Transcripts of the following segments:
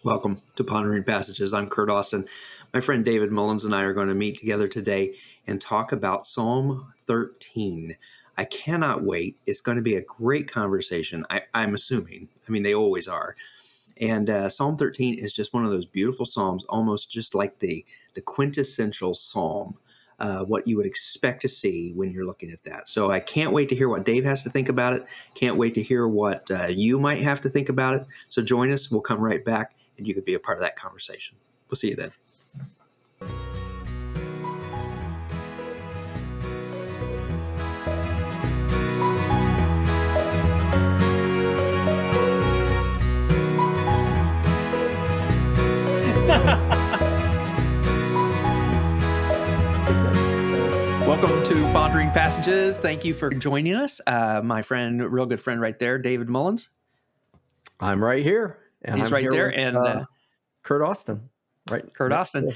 Welcome to Pondering Passages. I'm Curt Austin. My friend David Mullins and I are going to meet together today and talk about Psalm 13. I cannot wait. It's going to be a great conversation, I'm assuming. I mean, they always are. And Psalm 13 is just one of those beautiful psalms, almost just like the quintessential psalm, what you would expect to see when you're looking at that. So I can't wait to hear what Dave has to think about it. Can't wait to hear what you might have to think about it. So join us. We'll come right back, and you could be a part of that conversation. We'll see you then. Welcome to Pondering Passages. Thank you for joining us. My friend, real good friend right there, David Mullins. I'm right here. And He's I'm right here there. with, And Curt Austin. Right. Curt Austin.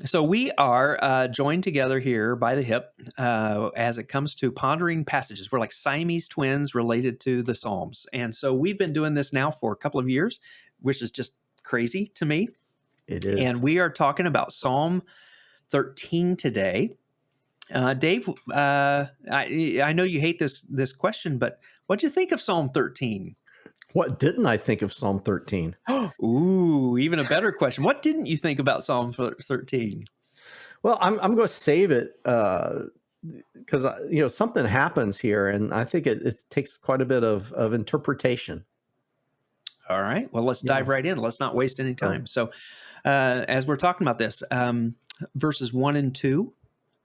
So we are joined together here by the hip as it comes to pondering passages. We're like Siamese twins related to the Psalms. And so we've been doing this now for a couple of years, which is just crazy to me. It is. And we are talking about Psalm 13 today. Dave, I know you hate this question, but what'd you think of Psalm 13? What didn't I think of Psalm 13? Ooh, even a better question. What didn't you think about Psalm 13? Well, I'm going to save it because something happens here, and I think it takes quite a bit of interpretation. All right. Well, let's dive right in. Let's not waste any time. So, as we're talking about this, verses 1 and 2.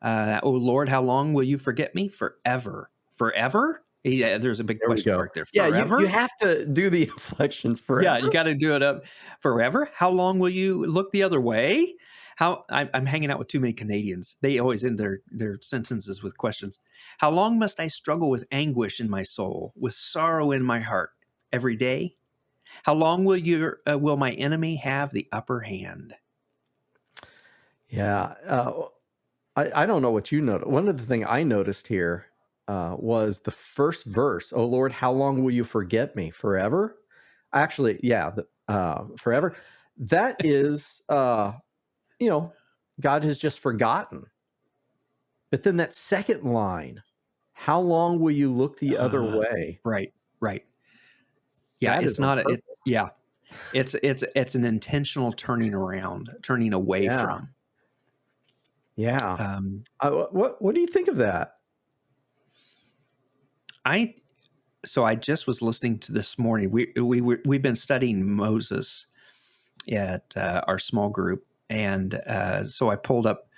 Oh Lord, how long will you forget me? Forever. Forever? Yeah, there's a big question mark there. Forever? Yeah, you have to do the inflections forever. Yeah, you got to do it up. Forever? How long will you look the other way? I'm hanging out with too many Canadians. They always end their sentences with questions. How long must I struggle with anguish in my soul, with sorrow in my heart every day? How long will my enemy have the upper hand? Yeah. I don't know what you noticed. One of the things I noticed here was the first verse. Oh Lord, how long will you forget me? Forever? Actually, yeah, forever. That is, God has just forgotten. But then that second line, how long will you look the other way? Right. Yeah, That it's is not. It's an intentional turning around, turning away from. Yeah. What do you think of that? I just was listening to this morning. We've been studying Moses at our small group, and so I pulled up.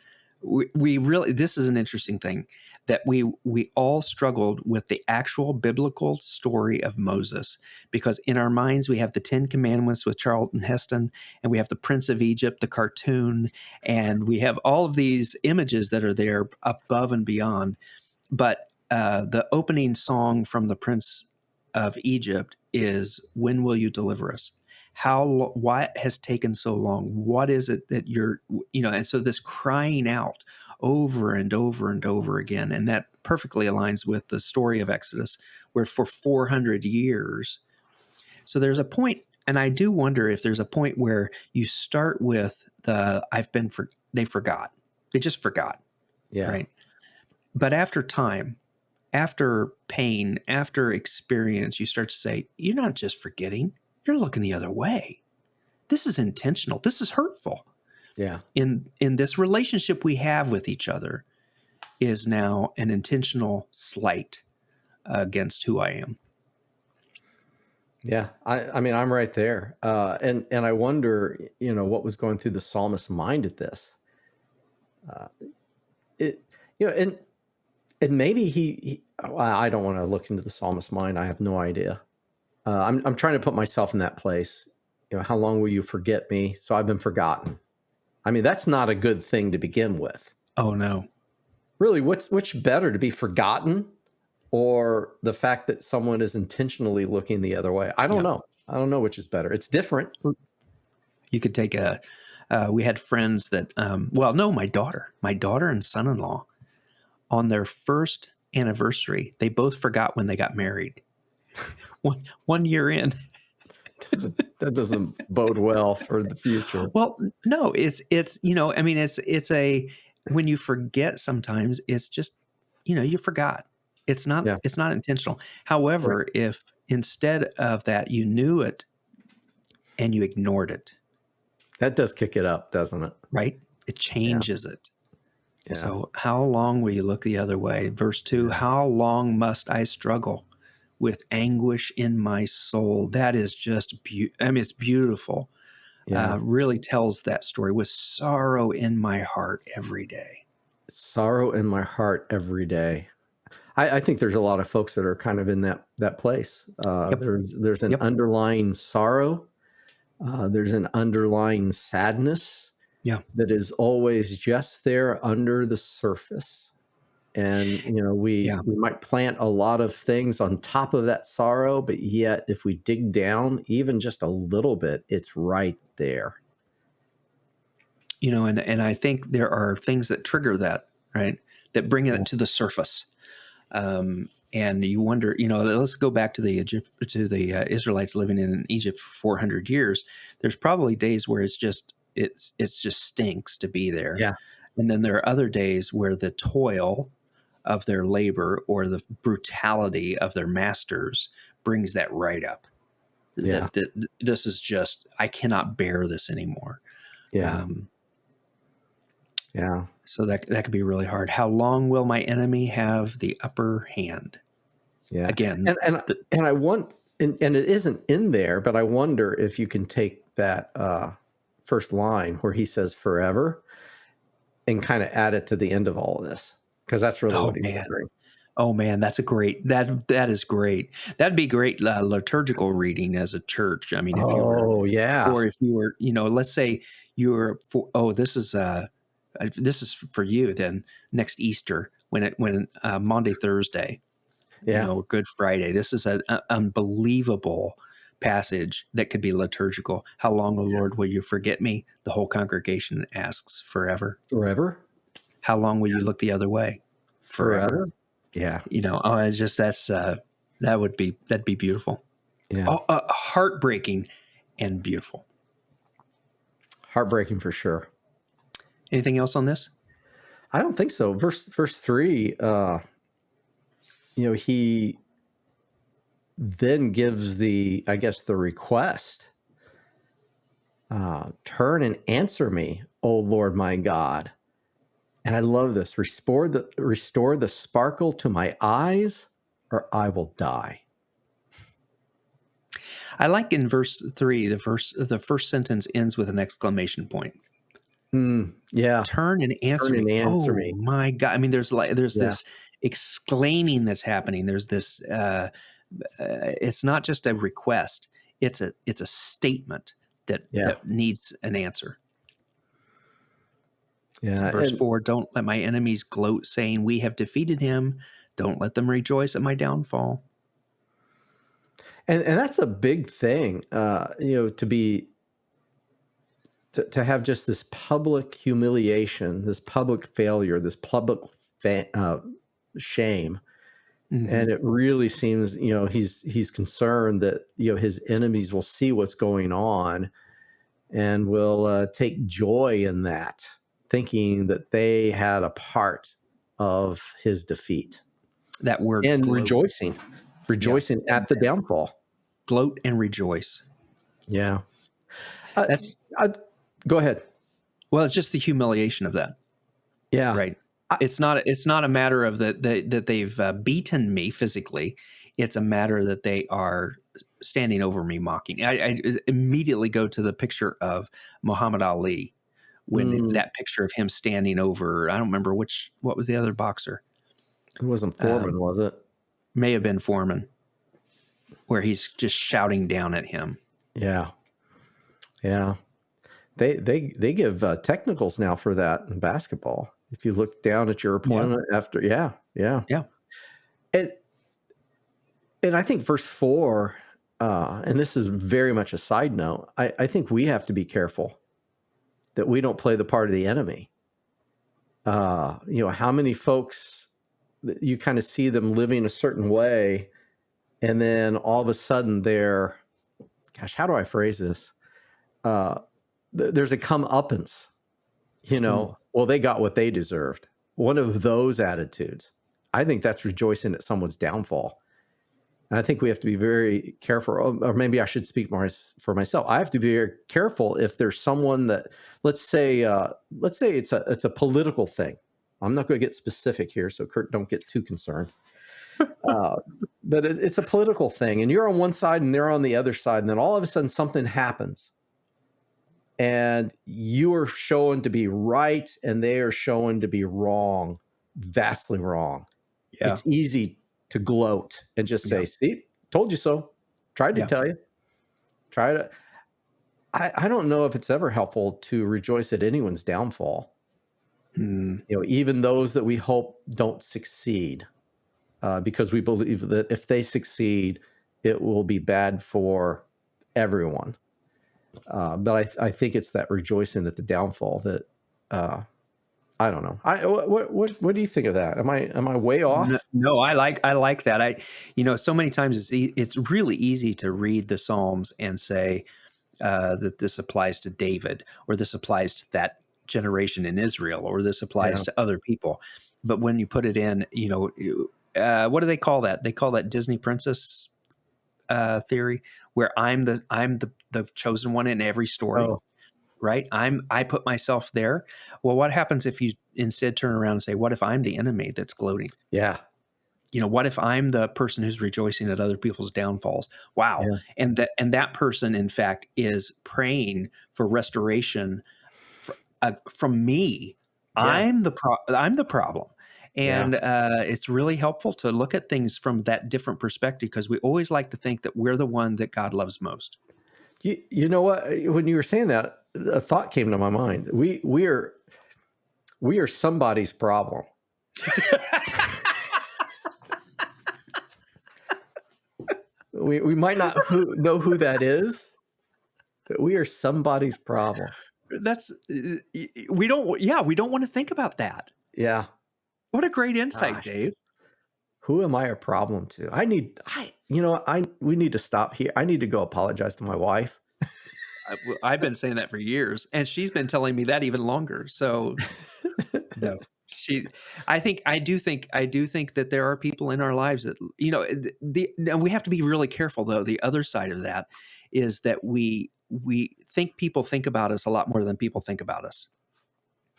We really, this is an interesting thing that we all struggled with the actual biblical story of Moses, because in our minds we have the 10 Commandments with Charlton Heston, and we have the Prince of Egypt, the cartoon, and we have all of these images that are there above and beyond. But the opening song from the Prince of Egypt is, "When will you deliver us? Why has taken so long? What is it that you're, and so this crying out over and over and over again. And that perfectly aligns with the story of Exodus, where for 400 years. So there's a point, and I do wonder if there's a point where you start with they forgot. They just forgot. Yeah. Right. But after time, after pain, after experience, you start to say, you're not just forgetting, you're looking the other way. This is intentional. This is hurtful. Yeah. In this relationship we have with each other is now an intentional slight against who I am. Yeah. I mean, I'm right there. And I wonder, what was going through the psalmist's mind at this. And maybe I don't want to look into the psalmist's mind. I have no idea. I'm trying to put myself in that place. How long will you forget me? So I've been forgotten. I mean, that's not a good thing to begin with. Oh, no. Really, which better, to be forgotten or the fact that someone is intentionally looking the other way? I don't know. I don't know which is better. It's different. You could take we had friends that, my daughter and son-in-law, on their first anniversary, they both forgot when they got married. One year in. That doesn't bode well for the future. Well, no, it's I mean, it's a when you forget sometimes, it's just, you forgot. Yeah, It's not intentional. right. However, if instead of that you knew it and you ignored it, That does kick it up, doesn't it? right? It Yeah, changes it. yeah, So, how long will you look the other way? Verse 2, yeah, how long must I struggle with anguish in my soul? That is just I mean, it's beautiful. yeah. Really tells that story with sorrow in my heart every day. Sorrow in my heart every day. I think there's a lot of folks that are kind of in that place. Yep. There's an Yep. underlying sorrow. There's an underlying sadness Yeah. that is always just there under the surface. And we Yeah. we might plant a lot of things on top of that sorrow, but yet if we dig down even just a little bit, it's right there. And I think there are things that trigger that, right? That bring Yeah, it to the surface. And you wonder, let's go back to the Israelites living in Egypt for 400 years. There's probably days where it's just stinks to be there, yeah, and then there are other days where the toil of their labor or the brutality of their masters brings that right up. yeah, That this is just, I cannot bear this anymore. yeah, Um, yeah, so that could be really hard. How long will my enemy have the upper hand? yeah. Again, And I want, and it isn't in there, but I wonder if you can take that first line where he says forever and kind of add it to the end of all of this, because that's really what oh he's man, wondering. that's a great that is great. That'd be great liturgical reading as a church. I mean, if you were, Oh yeah, or if you were, let's say you were for, this is for you then next Easter when Maundy Thursday, yeah, Good Friday. This is an unbelievable passage that could be liturgical. How long, O Lord, will you forget me? The whole congregation asks. Forever. forever, How long will you look the other way? Forever. forever. Yeah, It's just that'd be beautiful. yeah. Oh, heartbreaking and beautiful. Heartbreaking for sure. Anything else on this? I don't think so. Verse 3, he then gives I guess the request, turn and answer me, O Lord my God. And I love this. Restore the sparkle to my eyes, or I will die. I like in verse 3, the first sentence ends with an exclamation point. Yeah. Turn and answer Turn and me. answer Oh me. my God. I mean, there's Yeah. this exclaiming that's happening. There's this, it's not just a request. It's a statement Yeah. that needs an answer. Yeah. Verse 4, don't let my enemies gloat saying we have defeated him. Don't let them rejoice at my downfall. And that's a big thing, to have just this public humiliation, this public failure, this public shame. Hmm. And it really seems, he's concerned that, his enemies will see what's going on and will take joy in that, thinking that they had a part of his defeat That word and gloat. Yeah. rejoicing at the downfall. Gloat and rejoice. Yeah. Uh, That's, Go ahead. well, it's just the humiliation of that. Yeah. Right. I, It's not a matter of that they've beaten me physically. It's a matter that they are standing over me, mocking. I immediately go to the picture of Muhammad Ali when mm, that picture of him standing over. I don't remember what was the other boxer. it wasn't Foreman, Um, was it? May have been Foreman, where he's just shouting down at him. Yeah. Yeah. They give technicals now for that in basketball. If you look down at your Yeah. opponent after, yeah, yeah, Yeah. and I think verse 4, and this is very much a side note. I think we have to be careful that we don't play the part of the enemy. How many folks you kind of see them living a certain way, and then all of a sudden they're gosh, how do I phrase this? Uh, there's a comeuppance, Mm. well, they got what they deserved. One of those attitudes. I think that's rejoicing at someone's downfall. And I think we have to be very careful, or maybe I should speak more for myself. I have to be very careful if there's someone that, let's say it's a political thing. I'm not going to get specific here, so Curt, don't get too concerned. But it's a political thing, and you're on one side and they're on the other side, and then all of a sudden something happens, and you are shown to be right, and they are shown to be wrong, vastly wrong. Yeah. It's easy to gloat and just say, Yeah. "See, told you so. Tried to Yeah. tell you." Try to. I don't know if it's ever helpful to rejoice at anyone's downfall. Mm. Even those that we hope don't succeed, because we believe that if they succeed, it will be bad for everyone. But I think it's that rejoicing at the downfall that I don't know. What do you think of that? Am I way No, off? no, I like that. So many times it's really easy to read the Psalms and say that this applies to David, or this applies to that generation in Israel, or this applies Yeah. to other people. But when you put it in, what do they call that? They call that Disney princess theory, where I'm the chosen one in every story. Oh, Right? I put myself there. Well, what happens if you instead turn around and say, what if I'm the enemy that's gloating? yeah, What if I'm the person who's rejoicing at other people's downfalls? Wow. yeah, And that person, in fact, is praying for restoration from me. yeah, I'm the problem. yeah. And it's really helpful to look at things from that different perspective, because we always like to think that we're the one that God loves most. You know what? When you were saying that, a thought came to my mind. We are somebody's problem. We might not know who that is, but we are somebody's problem. That's we don't yeah, we don't want to think about that. Yeah. What a great insight, Gosh, Dave. who am I a problem to? We need to stop here. I need to go apologize to my wife. I've been saying that for years, and she's been telling me that even longer. So no, she. I do think that there are people in our lives that and we have to be really careful, though. The other side of that is that we think people think about us a lot more than people think about us.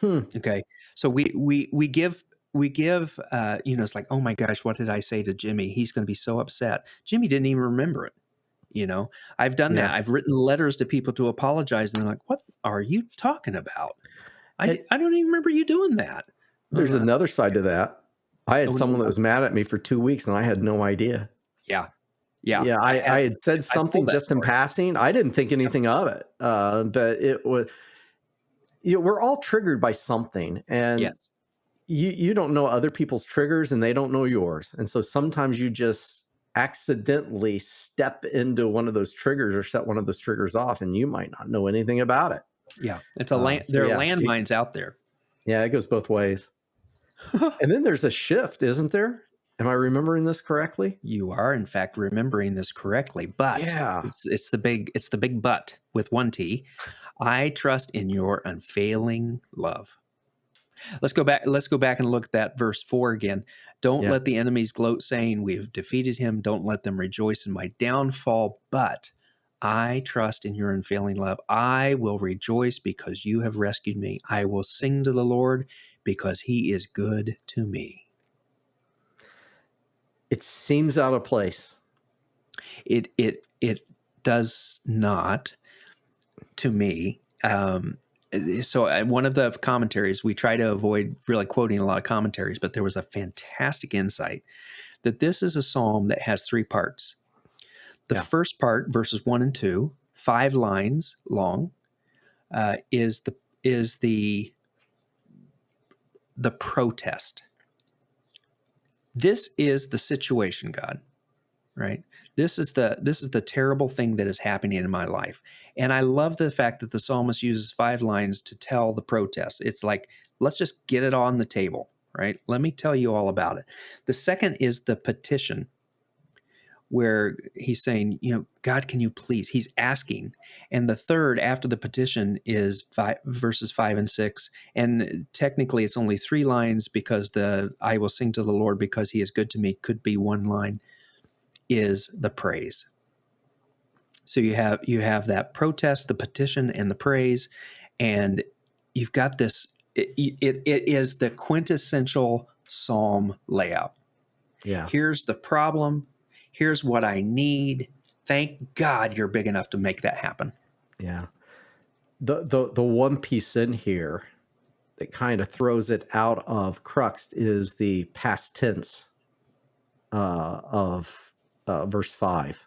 Hmm. Okay, so we give it's like, oh my gosh, what did I say to Jimmy? He's going to be so upset. Jimmy didn't even remember it. I've done Yeah. that. I've written letters to people to apologize, and they're like, what are you talking about? I, It, I don't even remember you doing that. there's another side to that. I had Oh, no, someone that what? was mad at me for 2 weeks, and I had no idea. Yeah. Yeah. Yeah, I had said I something told that just in story. passing. I didn't think Yep. anything of it, but it was. We're all triggered by something, and Yes. you don't know other people's triggers, and they don't know yours, and so sometimes you just accidentally step into one of those triggers or set one of those triggers off, and you might not know anything about it. Yeah. So There are yeah, landmines out there. yeah, it goes both ways. And then there's a shift, isn't there? Am I remembering this correctly? You are, in fact, remembering this correctly, but Yeah. it's the big but with one T. I trust in your unfailing love. Let's go back and look at that verse 4 again. Don't Yeah. let the enemies gloat, saying, we have defeated him. Don't let them rejoice in my downfall, but I trust in your unfailing love. I will rejoice because you have rescued me. I will sing to the Lord because he is good to me. It seems out of place. It does not, to me. So one of the commentaries, we try to avoid really quoting a lot of commentaries, but there was a fantastic insight that this is a psalm that has three parts. The Yeah. first part, verses 1 and 2, 5 lines long, is the protest. This is the situation, God, right? This is the terrible thing that is happening in my life. And I love the fact that the psalmist uses 5 lines to tell the protest. It's like, let's just get it on the table, right? Let me tell you all about it. The second is the petition, where he's saying, God, can you please? He's asking. And the third after the petition is verses 5 and 6. And technically it's only 3 lines, because the I will sing to the Lord because he is good to me could be 1 line, is the praise. So you have that protest, the petition, and the praise, and you've got this. It is the quintessential psalm layout. Yeah. Here's the problem. Here's what I need. Thank God you're big enough to make that happen. Yeah. The one piece in here that kind of throws it out of crux is the past tense of verse 5.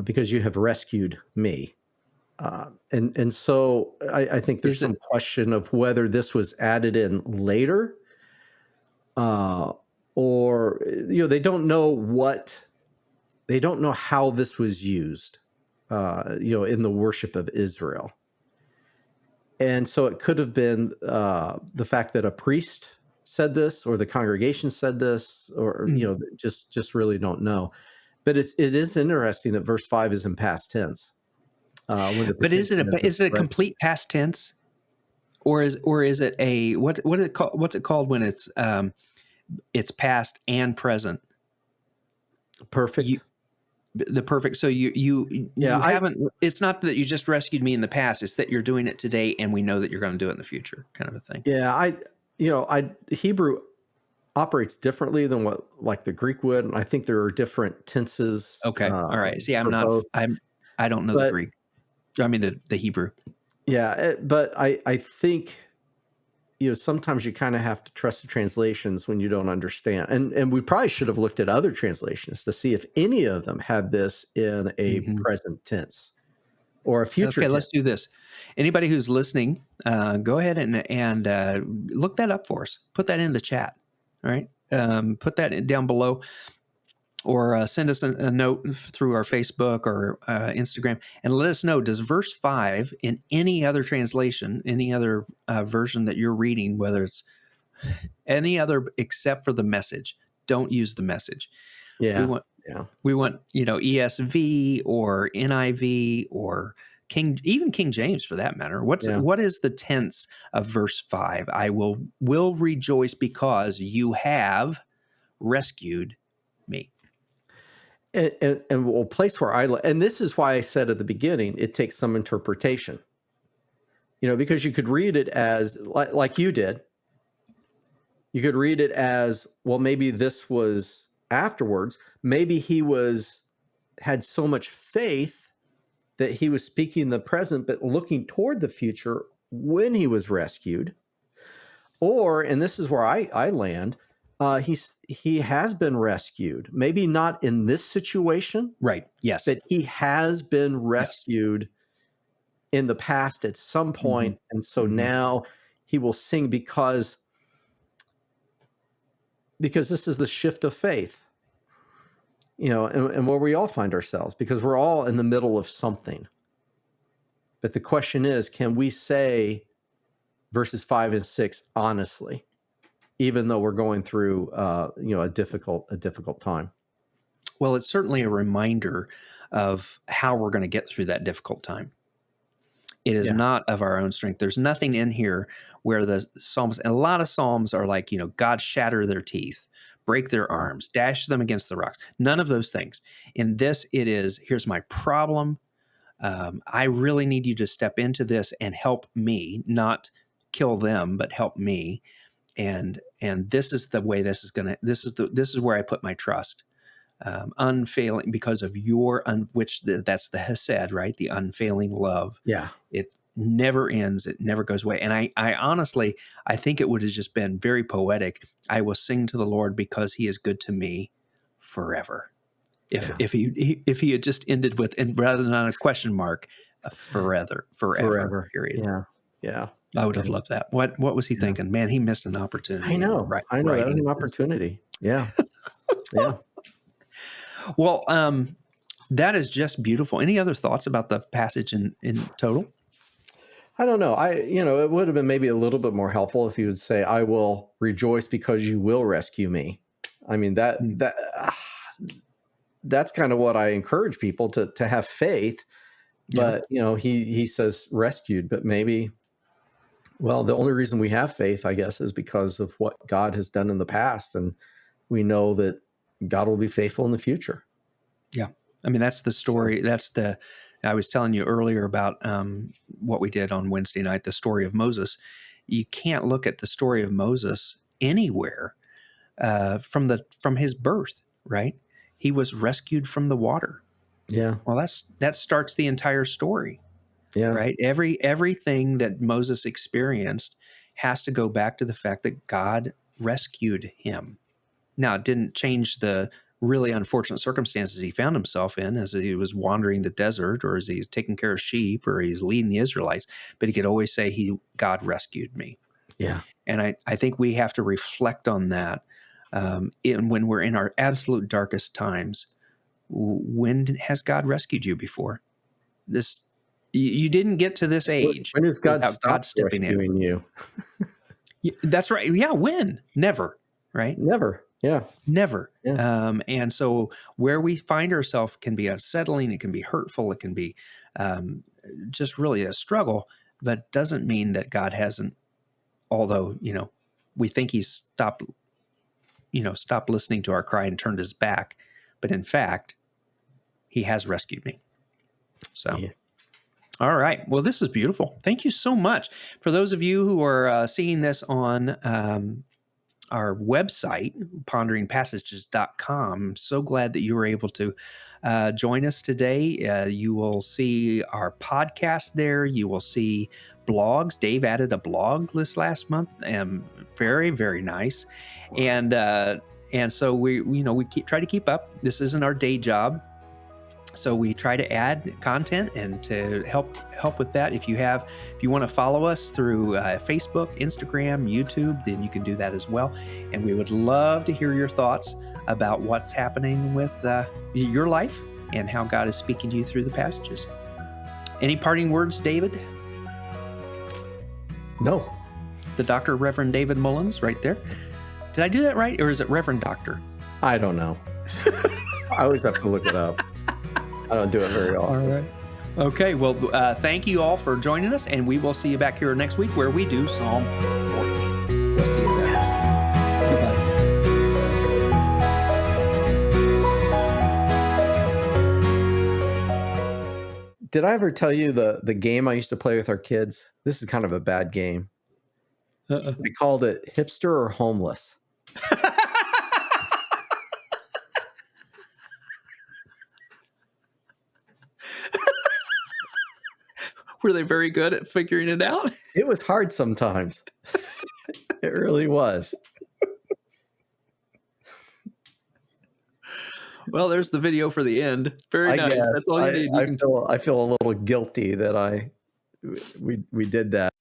Because you have rescued me. And so I think there's some question of whether this was added in later, or they don't know how this was used, in the worship of Israel. And so it could have been the fact that a priest said this, or the congregation said this, or just really don't know. But it is interesting that verse 5 is in past tense. But is it a complete past tense, or is it a what's it called when it's past and present? Perfect. The perfect. So you haven't. It's not that you just rescued me in the past. It's that you're doing it today, and we know that you're going to do it in the future, kind of a thing. Yeah, Hebrew operates differently than what like the Greek would, and I think there are different tenses. Okay, all right. See, I don't know the Greek. I mean the Hebrew. Yeah, but I think sometimes you kind of have to trust the translations when you don't understand, and we probably should have looked at other translations to see if any of them had this in a present tense or a future. Okay, tense. let's do this. Anybody who's listening, go ahead and look that up for us. Put that in the chat. All right, put that down below, or send us a note through our Facebook or Instagram, and let us know, does verse 5 in any other translation, any other version that you're reading, whether it's any other except for the Message, don't use the Message. Yeah. We want ESV or NIV or even King James for that matter. What is the tense of verse 5? I will rejoice because you have rescued me. And a place where and this is why I said at the beginning, it takes some interpretation, because you could read it as like you did. You could read it as, well, maybe this was afterwards. Maybe he had so much faith that he was speaking the present, but looking toward the future when he was rescued. Or, and this is where I land, he has been rescued. Maybe not in this situation. Right. Yes. But he has been rescued in the past at some point. And so now he will sing because this is the shift of faith, and where we all find ourselves, because we're all in the middle of something. But the question is, can we say verses 5 and 6 honestly, even though we're going through a difficult time? Well, it's certainly a reminder of how we're going to get through that difficult time. It is not of our own strength. There's nothing in here where the Psalms, and a lot of Psalms are like, God shatter their teeth, break their arms, dash them against the rocks. None of those things. In this, it is, here's my problem. I really need you to step into this and help me, not kill them, but help me. And this is the way this is where I put my trust. Unfailing, because of your that's the Hesed, right? The unfailing love. Yeah. It never ends. It never goes away. And I honestly, I think it would have just been very poetic. I will sing to the Lord because he is good to me forever. If he had just ended with, and rather than on a question mark, forever, period. Yeah. I would have loved that. What was he thinking? Man, he missed an opportunity. I know. That was an opportunity. Yeah. Yeah. Well, that is just beautiful. Any other thoughts about the passage in total? I don't know. It would have been maybe a little bit more helpful if you would say, I will rejoice because you will rescue me. I mean, that's kind of what I encourage people to have faith. Yeah. But he says rescued, but maybe, well, the only reason we have faith, I guess, is because of what God has done in the past, and we know that God will be faithful in the future. Yeah. I mean, that's the So, story. I was telling you earlier about what we did on Wednesday night, the story of Moses. You can't look at the story of Moses anywhere from his birth, right? He was rescued from the water. yeah, Well, that starts the entire story, yeah, right? Everything that Moses experienced has to go back to the fact that God rescued him. Now, it didn't change the really unfortunate circumstances he found himself in as he was wandering the desert, or as he's taking care of sheep, or he's leading the Israelites, but he could always say God rescued me. yeah. And I think we have to reflect on that when we're in our absolute darkest times. When has God rescued you before? This You didn't get to this age When does God without stop God stepping in. rescuing you? That's right. Yeah, when? Never, right? Never. Yeah, Never. yeah, And so where we find ourselves can be unsettling, it can be hurtful, it can be um, just really a struggle, but doesn't mean that God hasn't, although, we think he's stopped listening to our cry and turned his back. But in fact, he has rescued me. So, yeah. all right. Well, this is beautiful. Thank you so much. For those of you who are seeing this on our website, ponderingpassages.com. I'm so glad that you were able to join us today. You will see our podcast there. You will see blogs. Dave added a blog this last month, and very, very nice. And so we try to keep up. This isn't our day job. So we try to add content and to help with that. If you want to follow us through Facebook, Instagram, YouTube, then you can do that as well. And we would love to hear your thoughts about what's happening with your life and how God is speaking to you through the passages. Any parting words, David? No, The Dr. Reverend David Mullins, right there. Did I do that right, or is it Reverend Doctor? I don't know. I always have to look it up. I don't do it very often. All right. Okay. Well, thank you all for joining us, and we will see you back here next week where we do Psalm 14. We'll see you then. Goodbye. Did I ever tell you the game I used to play with our kids? This is kind of a bad game. We called it Hipster or Homeless. Were they very good at figuring it out? It was hard sometimes. It really was. Well, there's the video for the end. Very I nice. guess That's all you need. I feel a little guilty that we did that.